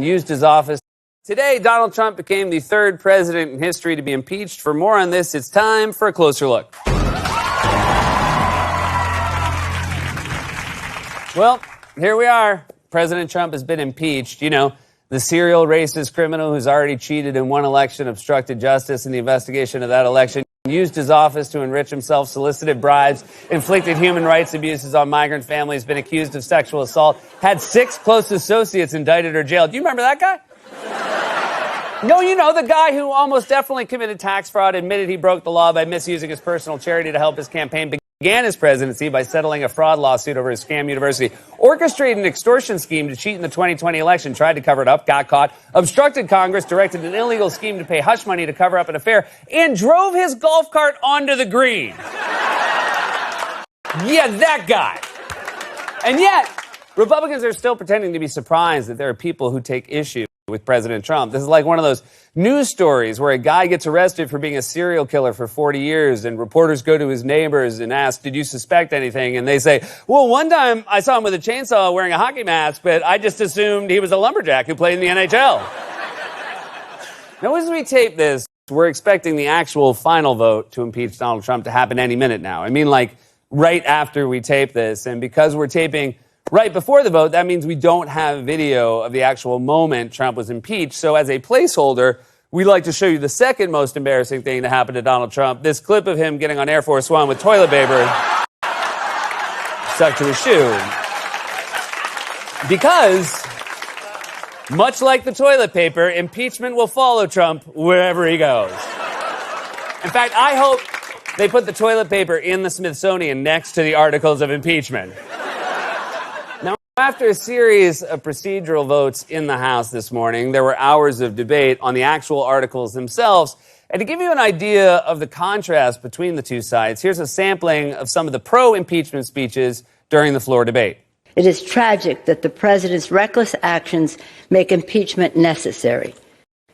used his office. Today, Donald Trump became the third president in history to be impeached. For more on this, it's time for a closer look. Well, here we are. President Trump has been impeached. You know, the serial racist criminal who's already cheated in one election, obstructed justice in the investigation of that election, used his office to enrich himself, solicited bribes, inflicted human rights abuses on migrant families, been accused of sexual assault, had 6 close associates indicted or jailed. Do you remember that guy? No, you know, the guy who almost definitely committed tax fraud, admitted he broke the law by misusing his personal charity to help his campaign, began his presidency by settling a fraud lawsuit over his scam university, orchestrated an extortion scheme to cheat in the 2020 election, tried to cover it up, got caught, obstructed Congress, directed an illegal scheme to pay hush money to cover up an affair, and drove his golf cart onto the green. Yeah, that guy. And yet, Republicans are still pretending to be surprised that there are people who take issue with President Trump. This is like one of those news stories where a guy gets arrested for being a serial killer for 40 years and reporters go to his neighbors and ask, did you suspect anything? And they say, well, one time I saw him with a chainsaw wearing a hockey mask, but I just assumed he was a lumberjack who played in the NHL. Now, as we tape this, we're expecting the actual final vote to impeach Donald Trump to happen any minute now. I mean, like right after we tape this. And because we're taping right before the vote, that means we don't have video of the actual moment Trump was impeached. So as a placeholder, we'd like to show you the second most embarrassing thing to happen to Donald Trump, this clip of him getting on Air Force One with toilet paper stuck to his shoe. Because, much like the toilet paper, impeachment will follow Trump wherever he goes. In fact, I hope they put the toilet paper in the Smithsonian next to the articles of impeachment. After a series of procedural votes in the House this morning, there were hours of debate on the actual articles themselves. And to give you an idea of the contrast between the two sides, here's a sampling of some of the pro-impeachment speeches during the floor debate. It is tragic that the president's reckless actions make impeachment necessary.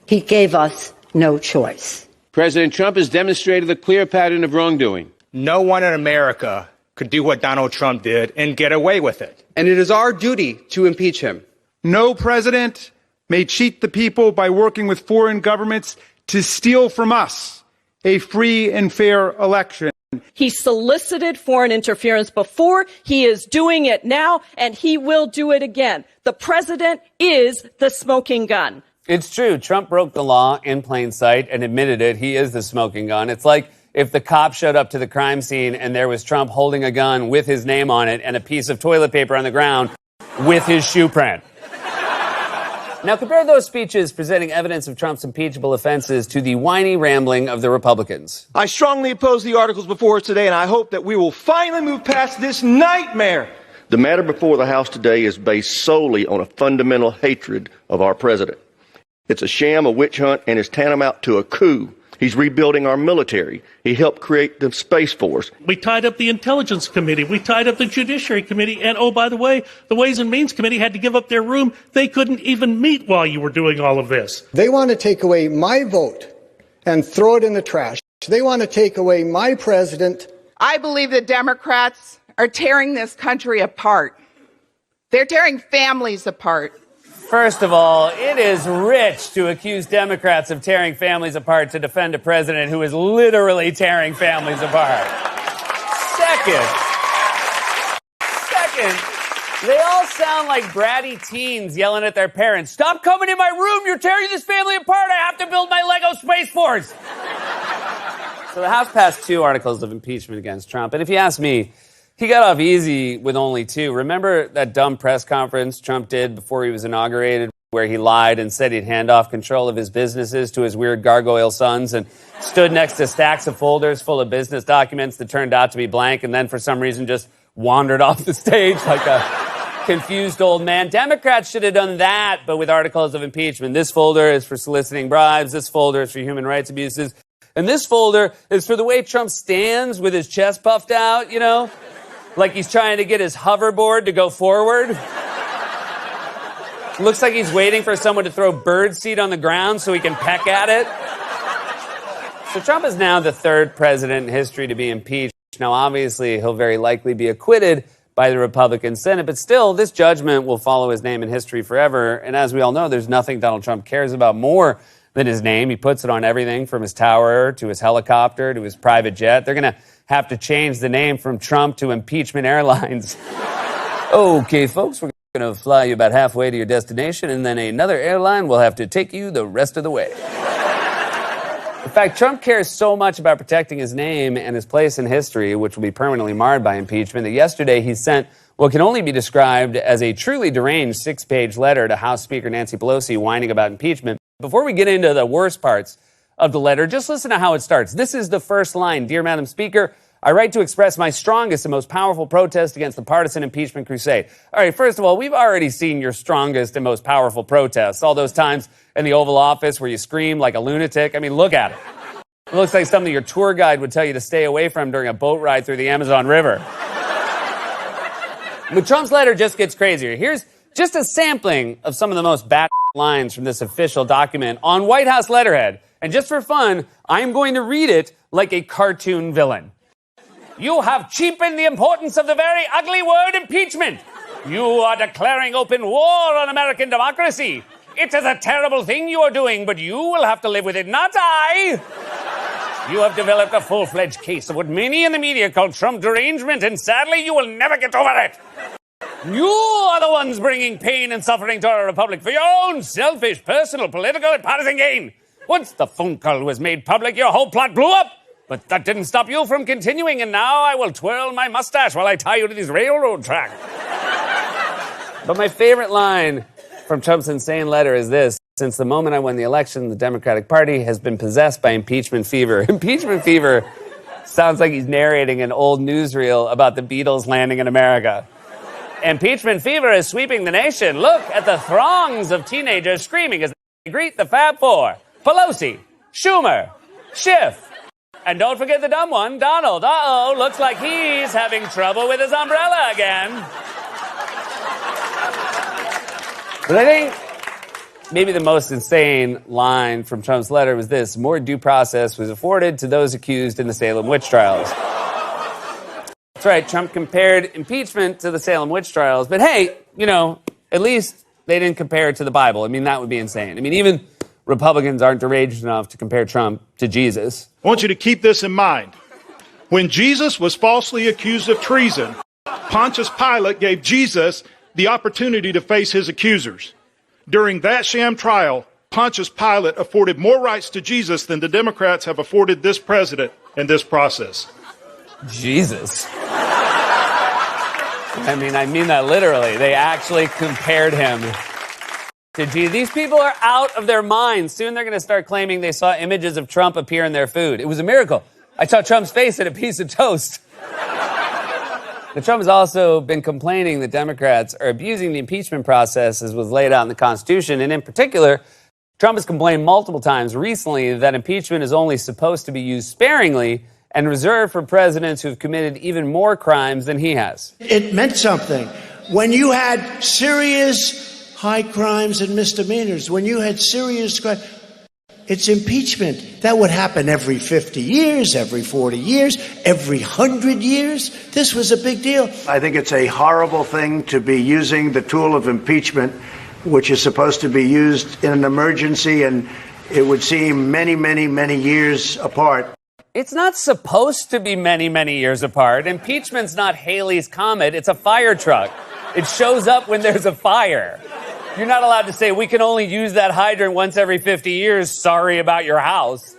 He gave us no choice. President Trump has demonstrated a clear pattern of wrongdoing. No one in America could do what Donald Trump did and get away with it. And it is our duty to impeach him. No president may cheat the people by working with foreign governments to steal from us a free and fair election. He solicited foreign interference before, he is doing it now, and he will do it again. The president is the smoking gun. It's true. Trump broke the law in plain sight and admitted it. He is the smoking gun. It's like if the cop showed up to the crime scene and there was Trump holding a gun with his name on it and a piece of toilet paper on the ground with his shoe print. Now compare those speeches presenting evidence of Trump's impeachable offenses to the whiny rambling of the Republicans. I strongly oppose the articles before us today, and I hope that we will finally move past this nightmare. The matter before the House today is based solely on a fundamental hatred of our president. It's a sham, a witch hunt, and is tantamount to a coup. He's rebuilding our military. He helped create the Space Force. We tied up the Intelligence Committee. We tied up the Judiciary Committee. And, oh, by the way, the Ways and Means Committee had to give up their room. They couldn't even meet while you were doing all of this. They want to take away my vote and throw it in the trash. They want to take away my president. I believe the Democrats are tearing this country apart. They're tearing families apart. First of all, it is rich to accuse Democrats of tearing families apart to defend a president who is literally tearing families apart. Second, they all sound like bratty teens yelling at their parents, "Stop coming in my room, you're tearing this family apart, I have to build my Lego Space Force." So the House passed 2 articles of impeachment against Trump, and if you ask me, he got off easy with only 2. Remember that dumb press conference Trump did before he was inaugurated where he lied and said he'd hand off control of his businesses to his weird gargoyle sons and stood next to stacks of folders full of business documents that turned out to be blank and then for some reason just wandered off the stage like a confused old man? Democrats should have done that, but with articles of impeachment. This folder is for soliciting bribes. This folder is for human rights abuses. And this folder is for the way Trump stands with his chest puffed out, you know? Like he's trying to get his hoverboard to go forward. Looks like he's waiting for someone to throw birdseed on the ground so he can peck at it. So Trump is now the 3rd president in history to be impeached. Now, obviously, he'll very likely be acquitted, by the Republican Senate. But still, this judgment will follow his name in history forever. And as we all know, there's nothing Donald Trump cares about more than his name. He puts it on everything from his tower to his helicopter to his private jet. They're going to have to change the name from Trump to Impeachment Airlines. Okay, folks, we're going to fly you about halfway to your destination, and then another airline will have to take you the rest of the way. In fact, Trump cares so much about protecting his name and his place in history, which will be permanently marred by impeachment, that yesterday he sent what can only be described as a truly deranged 6-page letter to House Speaker Nancy Pelosi whining about impeachment. Before we get into the worst parts of the letter, just listen to how it starts. This is the first line. Dear Madam Speaker, I write to express my strongest and most powerful protest against the partisan impeachment crusade. All right, first of all, we've already seen your strongest and most powerful protests. All those times in the Oval Office where you scream like a lunatic. I mean, look at it. It looks like something your tour guide would tell you to stay away from during a boat ride through the Amazon River. But Trump's letter just gets crazier. Here's just a sampling of some of the most bat lines from this official document on White House letterhead. And just for fun, I'm going to read it like a cartoon villain. You have cheapened the importance of the very ugly word impeachment. You are declaring open war on American democracy. It is a terrible thing you are doing, but you will have to live with it, not I. You have developed a full-fledged case of what many in the media call Trump derangement, and sadly, you will never get over it. You are the ones bringing pain and suffering to our republic for your own selfish, personal, political, and partisan gain. Once the phone call was made public, your whole plot blew up. But that didn't stop you from continuing, and now I will twirl my mustache while I tie you to these railroad tracks. But my favorite line from Trump's insane letter is this. Since the moment I won the election, the Democratic Party has been possessed by impeachment fever. Impeachment fever sounds like he's narrating an old newsreel about the Beatles landing in America. Impeachment fever is sweeping the nation. Look at the throngs of teenagers screaming as they greet the Fab Four. Pelosi, Schumer, Schiff. And don't forget the dumb one, Donald. Uh-oh, looks like he's having trouble with his umbrella again. But I think maybe the most insane line from Trump's letter was this: more due process was afforded to those accused in the Salem witch trials. That's right, Trump compared impeachment to the Salem witch trials. But hey, you know, at least they didn't compare it to the Bible. I mean, that would be insane. I mean, even Republicans aren't deranged enough to compare Trump to Jesus. I want you to keep this in mind. When Jesus was falsely accused of treason, Pontius Pilate gave Jesus the opportunity to face his accusers. During that sham trial, Pontius Pilate afforded more rights to Jesus than the Democrats have afforded this president in this process. Jesus. I mean that literally. They actually compared him to Jesus. These people are out of their minds. Soon they're going to start claiming they saw images of Trump appear in their food. It was a miracle. I saw Trump's face in a piece of toast. But Trump has also been complaining that Democrats are abusing the impeachment process as was laid out in the Constitution. And in particular, Trump has complained multiple times recently that impeachment is only supposed to be used sparingly and reserved for presidents who have committed even more crimes than he has. It meant something. When you had serious high crimes and misdemeanors, when you had serious crimes, it's impeachment. That would happen every 50 years, every 40 years, every 100 years. This was a big deal. I think it's a horrible thing to be using the tool of impeachment, which is supposed to be used in an emergency, and it would seem many, many, many years apart. It's not supposed to be many, many years apart. Impeachment's not Halley's Comet. It's a fire truck. It shows up when there's a fire. You're not allowed to say, we can only use that hydrant once every 50 years. Sorry about your house.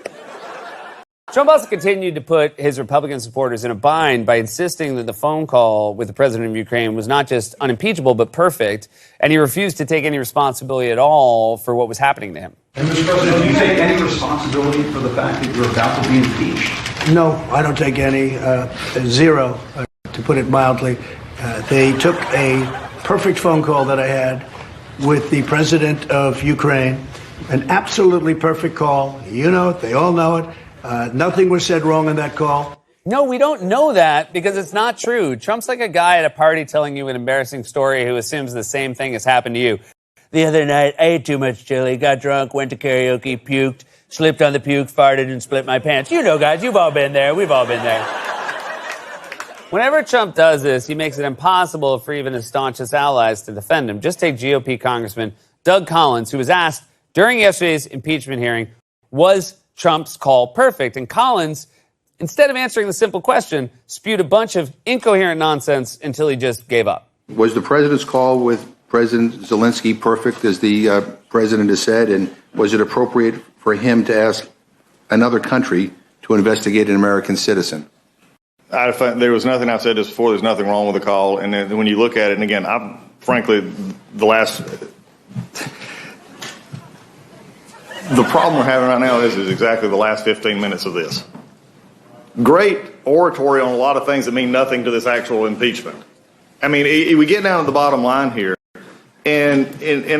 Trump also continued to put his Republican supporters in a bind by insisting that the phone call with the president of Ukraine was not just unimpeachable, but perfect. And he refused to take any responsibility at all for what was happening to him. And Mr. President, do you take any responsibility for the fact that you're about to be impeached? No, I don't take any. Zero, to put it mildly. They took a perfect phone call that I had with the president of Ukraine, an absolutely perfect call. You know it, they all know it. Nothing was said wrong in that call. No, we don't know that because it's not true. Trump's like a guy at a party telling you an embarrassing story who assumes the same thing has happened to you. The other night, I ate too much chili, got drunk, went to karaoke, puked, slipped on the puke, farted, and split my pants. You know, guys, you've all been there. We've all been there. Whenever Trump does this, he makes it impossible for even his staunchest allies to defend him. Just take GOP Congressman Doug Collins, who was asked during yesterday's impeachment hearing, was Trump's call perfect? And Collins, instead of answering the simple question, spewed a bunch of incoherent nonsense until he just gave up. Was the president's call with President Zelensky perfect, as the president has said? And was it appropriate for him to ask another country to investigate an American citizen? There was nothing, I've said this before, there's nothing wrong with the call. And then when you look at it, and again, frankly, the problem we're having right now is exactly the last 15 minutes of this. Great oratory on a lot of things that mean nothing to this actual impeachment. I mean, we get down to the bottom line here, and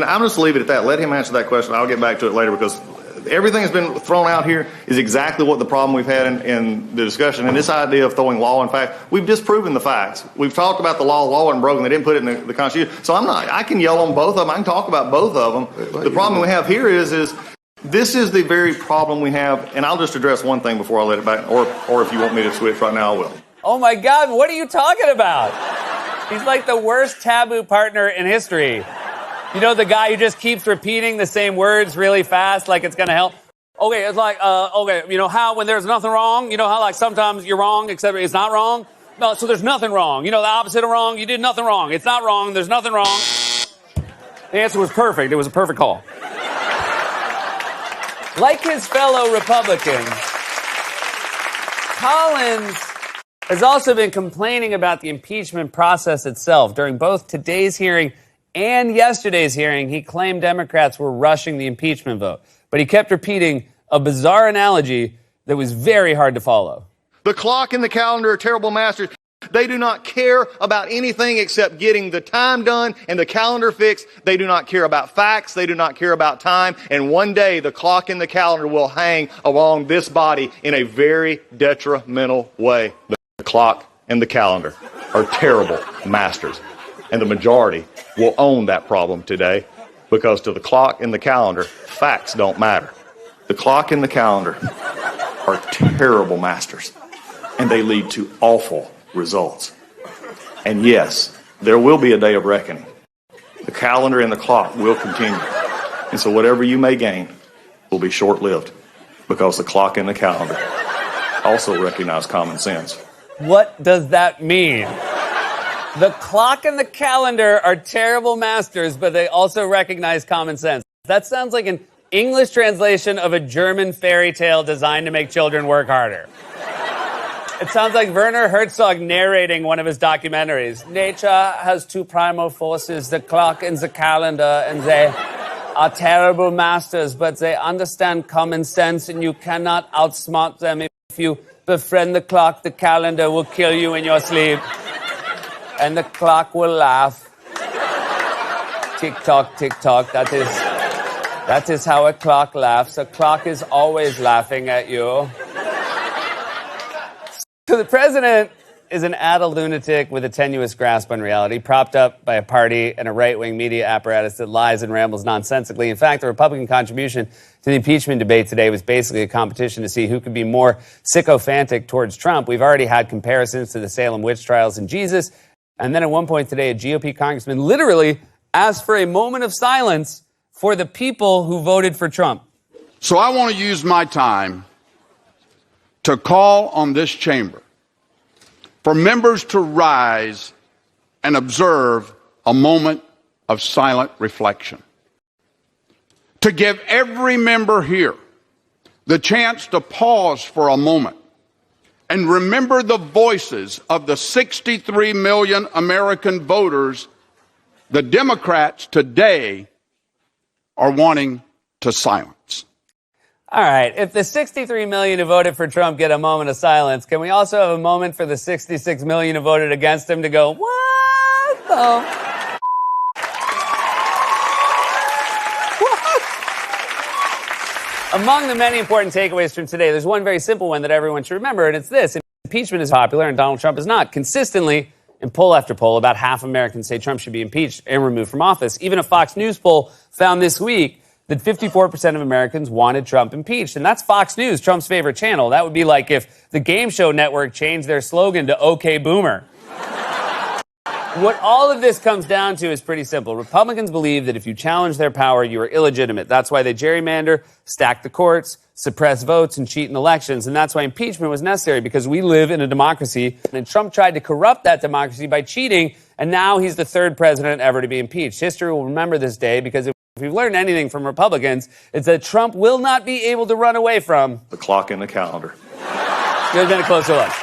I'm just leave it at that. Let him answer that question. I'll get back to it later, because everything that's been thrown out here is exactly what the problem we've had in the discussion. And this idea of throwing law and fact, we've disproven the facts. We've talked about the law wasn't broken. They didn't put it in the Constitution. So I can yell on both of them. I can talk about both of them. The problem we have here is this is the very problem we have. And I'll just address one thing before I let it back, or if you want me to switch right now, I will. Oh my God, what are you talking about? He's like the worst taboo partner in history. You know, the guy who just keeps repeating the same words really fast, like it's going to help. Okay, it's like, okay, you know how when there's nothing wrong, you know how like sometimes you're wrong, except it's not wrong? No, so there's nothing wrong. You know, the opposite of wrong, you did nothing wrong. It's not wrong, there's nothing wrong. The answer was perfect. It was a perfect call. Like his fellow Republicans, Collins has also been complaining about the impeachment process itself. During both today's hearing and yesterday's hearing, he claimed Democrats were rushing the impeachment vote. But he kept repeating a bizarre analogy that was very hard to follow. The clock and the calendar are terrible masters. They do not care about anything except getting the time done and the calendar fixed. They do not care about facts. They do not care about time. And one day the clock and the calendar will hang along this body in a very detrimental way. The clock and the calendar are terrible masters. And the majority will own that problem today, because to the clock and the calendar, facts don't matter. The clock and the calendar are terrible masters, and they lead to awful results. And yes, there will be a day of reckoning. The calendar and the clock will continue. And so whatever you may gain will be short-lived, because the clock and the calendar also recognize common sense. What does that mean? The clock and the calendar are terrible masters, but they also recognize common sense. That sounds like an English translation of a German fairy tale designed to make children work harder. It sounds like Werner Herzog narrating one of his documentaries. Nature has two primal forces, the clock and the calendar, and they are terrible masters, but they understand common sense, and you cannot outsmart them. If you befriend the clock, the calendar will kill you in your sleep. And the clock will laugh. Tick-tock, tick-tock. That is how a clock laughs. A clock is always laughing at you. So the president is an adult lunatic with a tenuous grasp on reality, propped up by a party and a right-wing media apparatus that lies and rambles nonsensically. In fact, the Republican contribution to the impeachment debate today was basically a competition to see who could be more sycophantic towards Trump. We've already had comparisons to the Salem witch trials and Jesus. And then at one point today, a GOP congressman literally asked for a moment of silence for the people who voted for Trump. So I want to use my time to call on this chamber for members to rise and observe a moment of silent reflection. To give every member here the chance to pause for a moment and remember the voices of the 63 million American voters the Democrats today are wanting to silence. All right, if the 63 million who voted for Trump get a moment of silence, can we also have a moment for the 66 million who voted against him to go, what the? Among the many important takeaways from today, there's one very simple one that everyone should remember, and it's this. Impeachment is popular and Donald Trump is not. Consistently, in poll after poll, about half Americans say Trump should be impeached and removed from office. Even a Fox News poll found this week that 54% of Americans wanted Trump impeached. And that's Fox News, Trump's favorite channel. That would be like if the Game Show Network changed their slogan to OK Boomer. What all of this comes down to is pretty simple. Republicans believe that if you challenge their power, you are illegitimate. That's why they gerrymander, stack the courts, suppress votes, and cheat in elections. And that's why impeachment was necessary, because we live in a democracy. And Trump tried to corrupt that democracy by cheating, and now he's the third president ever to be impeached. History will remember this day, because if we've learned anything from Republicans, it's that Trump will not be able to run away from the clock and the calendar. Here's been a closer look.